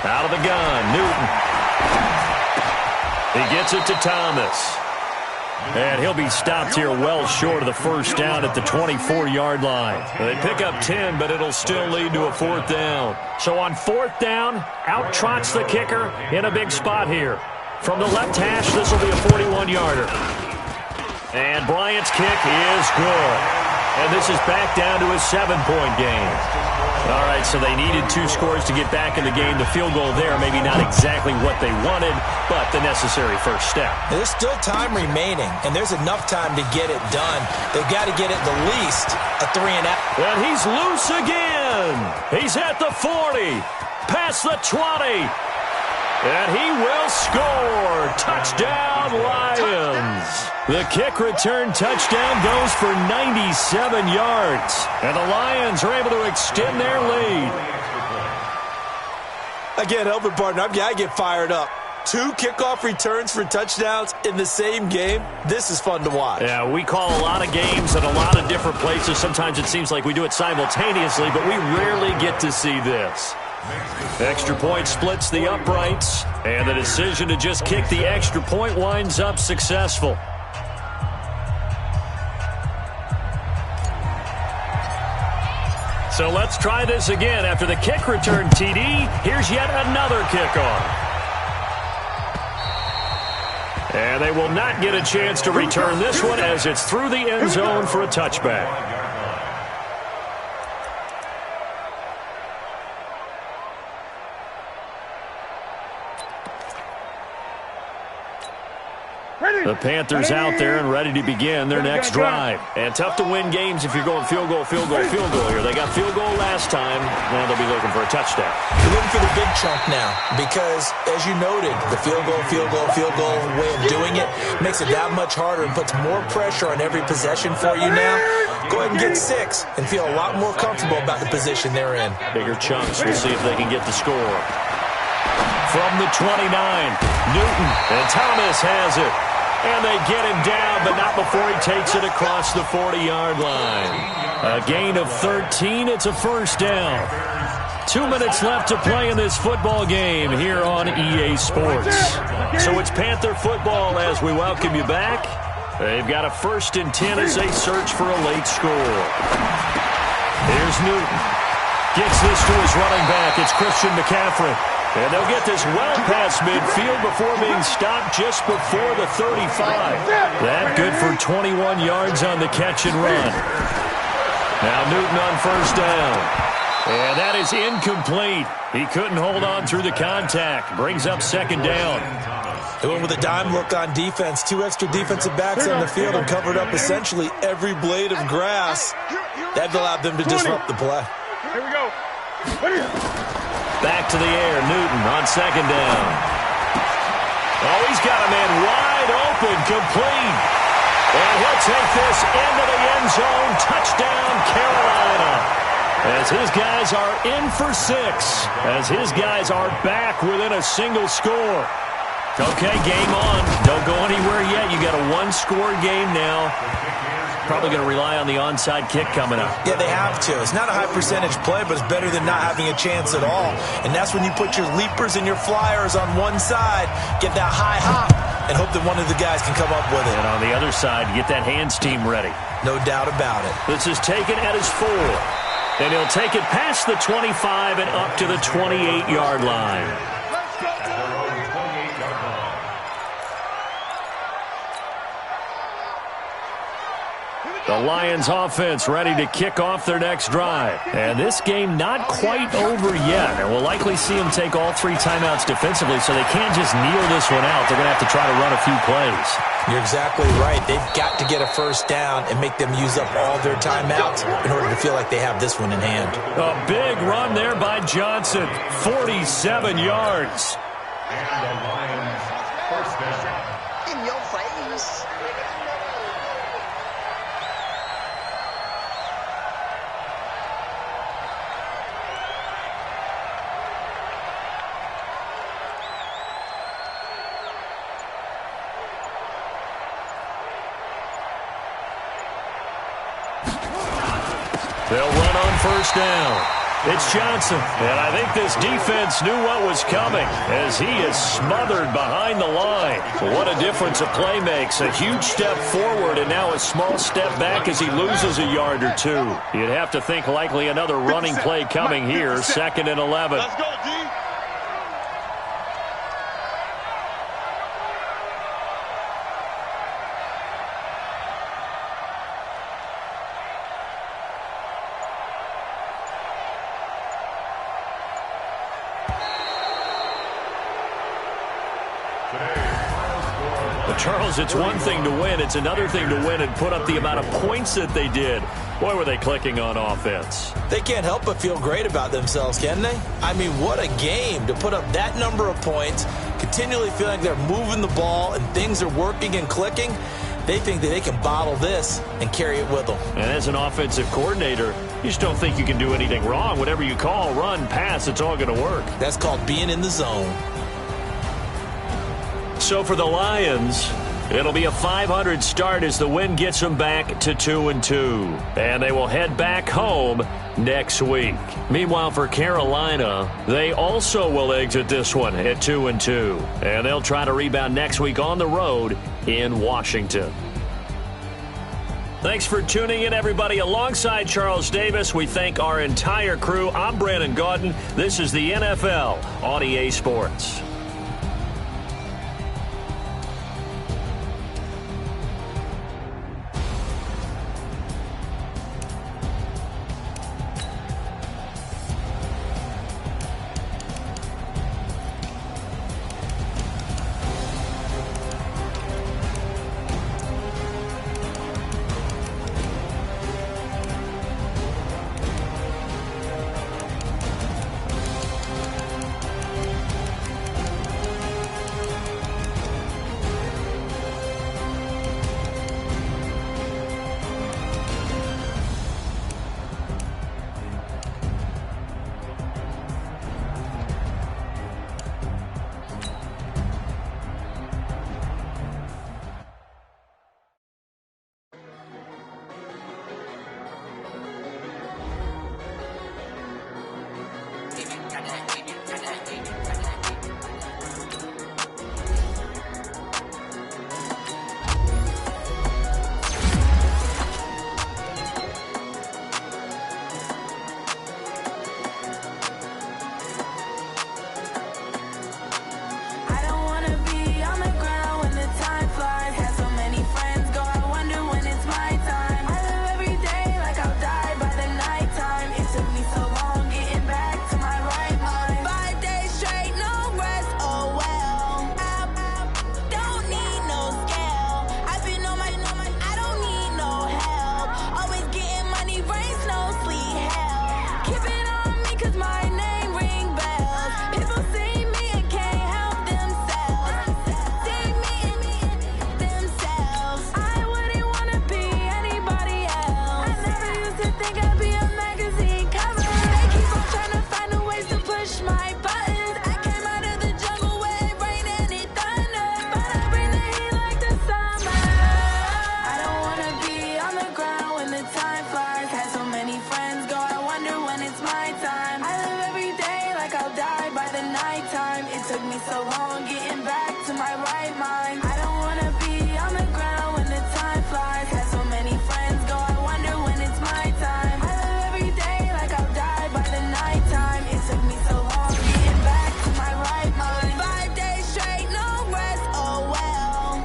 Out of the gun, Newton. He gets it to Thomas. And he'll be stopped here well short of the first down at the 24-yard line. They pick up 10, but it'll still lead to a 4th down. So on 4th down, out trots the kicker in a big spot here. From the left hash, this will be a 41-yarder. And Bryant's kick is good. And this is back down to a 7-point game. All right, so they needed 2 scores to get back in the game. The field goal there, maybe not exactly what they wanted, but the necessary first step. There's still time remaining, and there's enough time to get it done. They've got to get it the least a 3-and-out. And he's loose again. He's at the 40, past the 20. And he will score. Touchdown, Lions. The kick return touchdown goes for 97 yards. And the Lions are able to extend their lead. Again, helping partner, I get fired up. 2 kickoff returns for touchdowns in the same game. This is fun to watch. Yeah, we call a lot of games at a lot of different places. Sometimes it seems like we do it simultaneously, but we rarely get to see this. Extra point splits the uprights, and the decision to just kick the extra point winds up successful. So let's try this again. After the kick return TD, here's yet another kickoff. And they will not get a chance to return this one as it's through the end zone for a touchback. The Panthers out there and ready to begin their next drive. And tough to win games if you're going field goal here. They got field goal last time, and they'll be looking for a touchdown. They're looking for the big chunk now because, as you noted, the field goal way of doing it makes it that much harder and puts more pressure on every possession for you now. Go ahead and get 6 and feel a lot more comfortable about the position they're in. Bigger chunks. We'll see if they can get the score. From the 29, Newton, and Thomas has it. And they get him down, but not before he takes it across the 40-yard line. A gain of 13. It's a first down. 2 minutes left to play in this football game here on EA Sports. So it's Panther football as we welcome you back. They've got a 1st and 10 as they search for a late score. Here's Newton. Gets this to his running back. It's Christian McCaffrey. And they'll get this well past midfield before being stopped just before the 35. That good for 21 yards on the catch and run. Now Newton on first down. And that is incomplete. He couldn't hold on through the contact. Brings up second down. They went with a dime look on defense. 2 extra defensive backs on the field and covered up essentially every blade of grass. That allowed them to disrupt the play. Here we go. Back to the air. Newton on second down. Oh, he's got a man wide open. Complete. And he'll take this into the end zone. Touchdown, Carolina. As his guys are in for 6. As his guys are back within a single score. Okay, game on. Don't go anywhere yet. You got a one-score game now. Probably going to rely on the onside kick coming up. Yeah, they have to. It's not a high-percentage play, but it's better than not having a chance at all. And that's when you put your leapers and your flyers on one side, get that high hop, and hope that one of the guys can come up with it. And on the other side, get that hands team ready. No doubt about it. This is taken at his 4. And he'll take it past the 25 and up to the 28-yard line. The Lions offense ready to kick off their next drive. And this game not quite over yet. And we'll likely see them take all 3 timeouts defensively, so they can't just kneel this one out. They're going to have to try to run a few plays. You're exactly right. They've got to get a first down and make them use up all their timeouts in order to feel like they have this one in hand. A big run there by Johnson. 47 yards. And the Lions first down. In your face. They'll run on first down. It's Johnson, and I think this defense knew what was coming as he is smothered behind the line. What a difference a play makes. A huge step forward and now a small step back as he loses a yard or 2. You'd have to think likely another running play coming here, 2nd and 11. Let's go, D. Charles, it's one thing to win. It's another thing to win and put up the amount of points that they did. Boy, were they clicking on offense. They can't help but feel great about themselves, can they? I mean, what a game to put up that number of points, continually feeling they're moving the ball and things are working and clicking. They think that they can bottle this and carry it with them. And as an offensive coordinator, you just don't think you can do anything wrong. Whatever you call, run, pass, it's all going to work. That's called being in the zone. So for the Lions, it'll be a 500 start as the win gets them back to 2-2. And they will head back home next week. Meanwhile, for Carolina, they also will exit this one at 2-2. And they'll try to rebound next week on the road in Washington. Thanks for tuning in, everybody. Alongside Charles Davis, we thank our entire crew. I'm Brandon Gaudin. This is the NFL on EA Sports. me so long getting back to my right mind. I don't wanna be on the ground when the time flies. Had so many friends go, I wonder when it's my time. I live every day like I'll die by the nighttime. It took me so long getting back to my right mind. 5 days straight, no rest, oh well.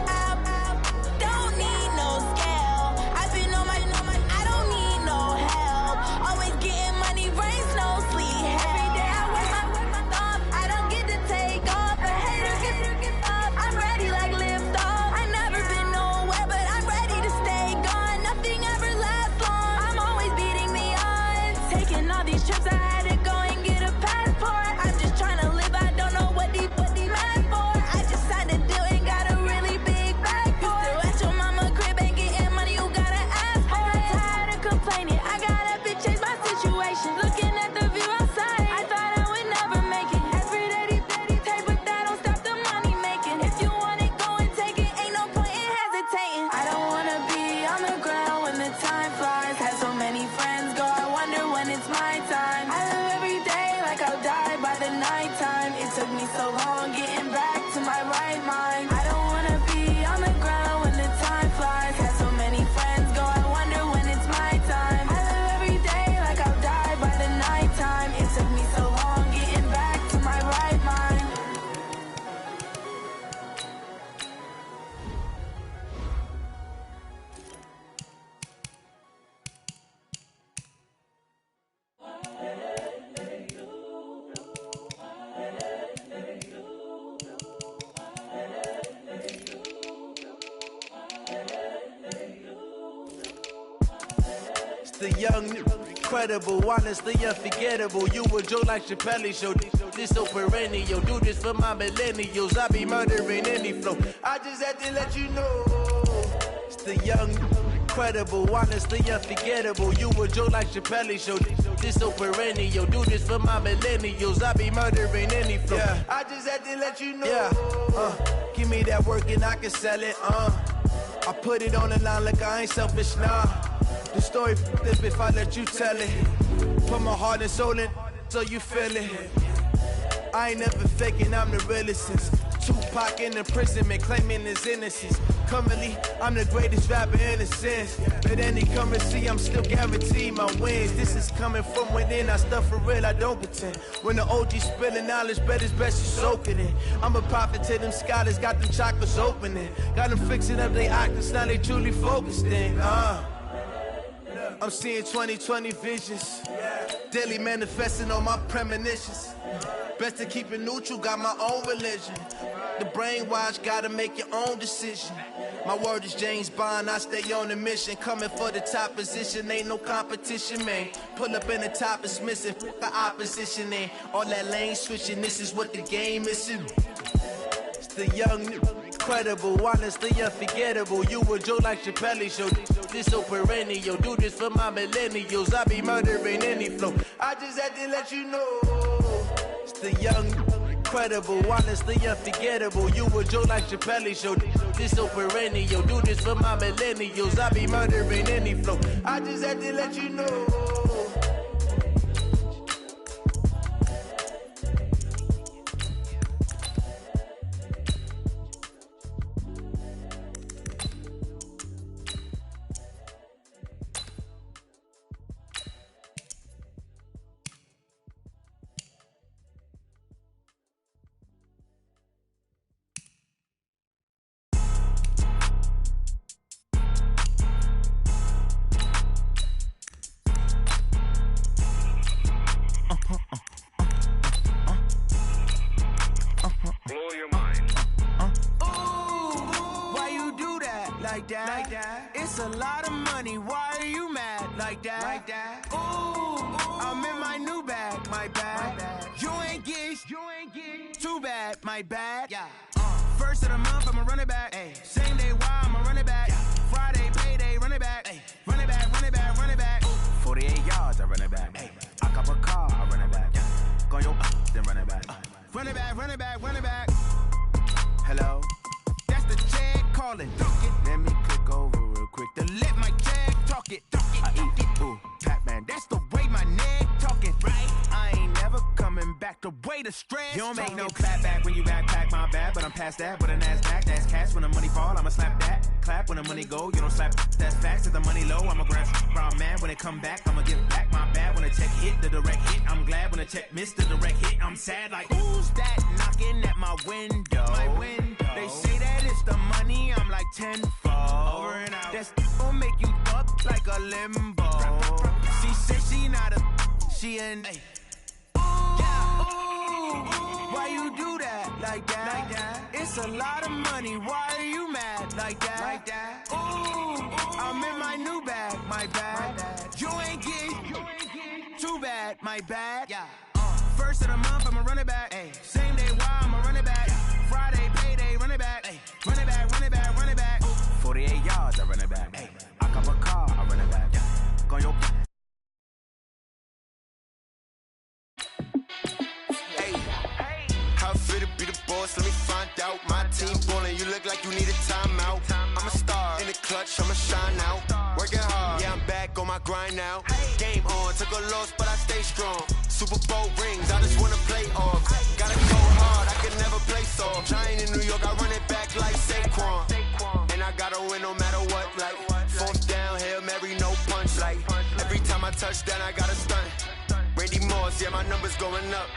Don't need no scale. I've been on my, I don't need no help. Always getting money, rains, no sleep. Every day I work my thumb. I don't get to take off. The haters get up. I'm ready like lift off. I never been nowhere, but I'm ready to stay gone. Nothing ever lasts long. I'm always beating the odds. Taking all these trips, I had to go and get a passport. I'm just trying to live. I don't know what these mad for. I just signed a deal and got a really big bag for it. Still at your mama crib and getting money, you gotta ask for it. I'm tired of complaining. I gotta change my situation. Looking at the view outside, I thought I would never make it. Every day they take, but that don't stop the money making. If you want it, go and take it. Ain't no point in hesitating. I don't wanna be on the ground when the time flies. Had so many friends go, I wonder when it's my time. I live every day like I'll die by the nighttime. It took me so long getting back to my right mind. I don't wanna be on the ground when the time flies. Had so many friends go, I wonder when it's my time. I live every day like I'll die by the nighttime. It took me so long getting back to my right mind. It's the young, incredible, honestly unforgettable. You a joke like Chappelle show. This so perennial. Do this for my millennials. I be murdering any flow. I just had to let you know. It's the young, incredible, honestly unforgettable. You a joke like Chappelle show. This so perennial. Do this for my millennials. I be murdering any flow. Yeah. I just had to let you know. Yeah. Give me that work and I can sell it. I put it on the line like I ain't selfish, nah. The story f***ed up if I let you tell it. Put my heart and soul in so you feel it. I ain't never faking, I'm the realest since Tupac in imprisonment, claiming his innocence. Currently, I'm the greatest rapper in a sense. But any currency, I'm still guaranteed my wins. This is coming from within, I stuff for real, I don't pretend. When the OG spilling knowledge, bet it's best you soak it in. I'm a prophet to them scholars, got them chakras opening. Got them fixing up their octaves, now they truly focused in. I'm seeing 2020 visions. Daily manifesting on my premonitions. Best to keep it neutral, got my own religion. The brainwash, gotta make your own decision. My word is James Bond, I stay on a mission. Coming for the top position, ain't no competition, man. Pull up in the top, it's missing, the opposition ain't. All that lane switching, this is what the game is. It's the young, incredible, honestly unforgettable. You a joke like Chappelle show. This so perennial. Do this for my millennials. I be murdering any flow. I just had to let you know. It's the young, incredible, honestly unforgettable. You a joke like Chappelle show. This so perennial. Do this for my millennials. I be murdering any flow. I just had to let you know. It's a lot of money, why are you mad like that? Ooh, I'm in my new bag, my bad. You ain't getting too bad, my bad. Yeah. First of the month, I'ma run it back. Ay. Same day, why I'ma run it back. Yeah. Friday, payday, run it back. Ay. Run it back, run it back, run it back. 48 yards, I run it back. Ay. I cop a car, I run it back. Yeah. Go your then run it back. Run it back, run it back, run it back. Hello? That's the check calling. Let me click over real quick to let my check talk it. I eat it, ooh, Pac-Man. That's the way my neck talking. Right? I ain't never coming back the way the stress. You don't make no clap back when you back. pass that with a NASDAQ. That's cash when the money fall, I'ma slap that. Clap when the money go, you don't slap. That's facts. If the money low, I'ma grab brown man. When it come back, I'ma give back my bad. When the check hit, the direct hit. I'm glad when the check missed the direct hit. I'm sad like, who's that knocking at my window? My window. They say that it's the money, I'm like tenfold. Over and out. That's gon' make you up like a limbo. She said she not a, she an. Why you do that like that? It's a lot of money. Why are you mad like that? Ooh, I'm in my new bag, my bad. You ain't get too bad, my bad. Yeah. First of the month, I'ma run it back. Ay. Same day, why I'ma run it back. Friday, payday, run it back. Ay. Run it back, run it back, run it back. 48 yards, I run it back. Ay. I cop a car, I run it back. Yeah. Go your. Let me find out. My team ballin', you look like you need a timeout. I'm a star in the clutch, I'ma shine out. Working hard, yeah, I'm back on my grind now. Game on, took a loss, but I stay strong. Super Bowl rings, I just wanna play off. Gotta go hard, I can never play soft. Giant in New York, I run it back like Saquon. And I gotta win no matter what, like fourth down, Hail Mary, no punch. Like every time I touch down, I gotta stun. Randy Moss, yeah, my numbers going up.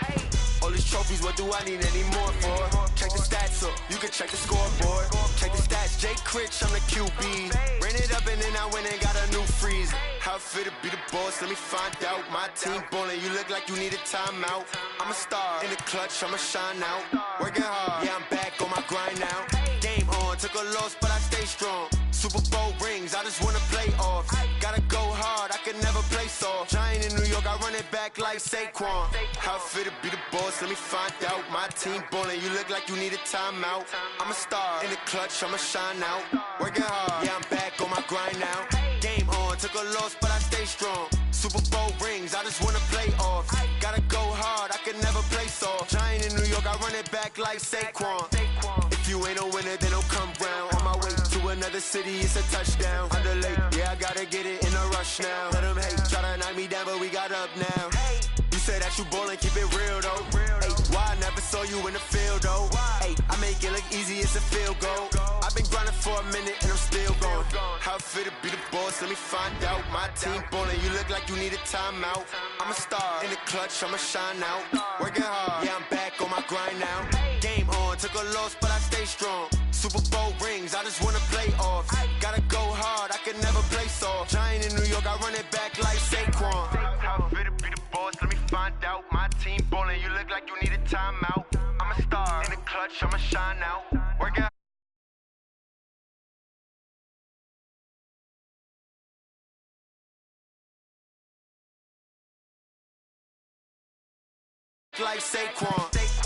All these trophies, what do I need any more for? Check the stats up, you can check the scoreboard. Check the stats, Jay Critch, I'm the QB. Ran it up and then I went and got a new freeze. How it feel to be the boss, let me find out. My team ballin', you look like you need a timeout. I'm a star, in the clutch, I'ma shine out. Working hard, yeah, I'm back on my grind now. Game on, took a loss, but I stay strong. Super Bowl rings, I just wanna play off. Gotta go hard, I can never play soft. Giant in New York, I run it back like Saquon. How it feel to be the boss, let me find out. My team ballin', you look like you need a timeout. I'm a star, in the clutch, I'ma shine out. Working hard, yeah, I'm back on my grind now. Game on, took a loss, but I stay strong. Super Bowl rings, I just wanna play off. Gotta go hard, I can never play soft. Giant in New York, I run it back like Saquon. If you ain't a winner, then don't come round. On my way to another city, it's a touchdown. Underlay, yeah, I gotta get it in a rush now. Let them hate, try to knock me down, but we got up now. You say that you ballin', keep it real though. Hey, why I never saw you in the field though? Hey, I make it look easy, it's a field goal. I've been grinding for a minute and I'm still going. How it feel to be the boss, let me find out. My team ballin', you look like you need a timeout. I'm a star, in the clutch, I'ma shine out. Working hard, yeah, I'm back on my grind now. Game on, took a loss, but I stay strong. Super Bowl rings, I just wanna play off. Gotta go hard, I can never play soft. Giant in New York, I run it back like Saquon. How it feel to be the boss, let me find out. My team ballin', you look like you need a timeout. I'm a star, in the clutch, I'ma shine out. Work out. Like Saquon.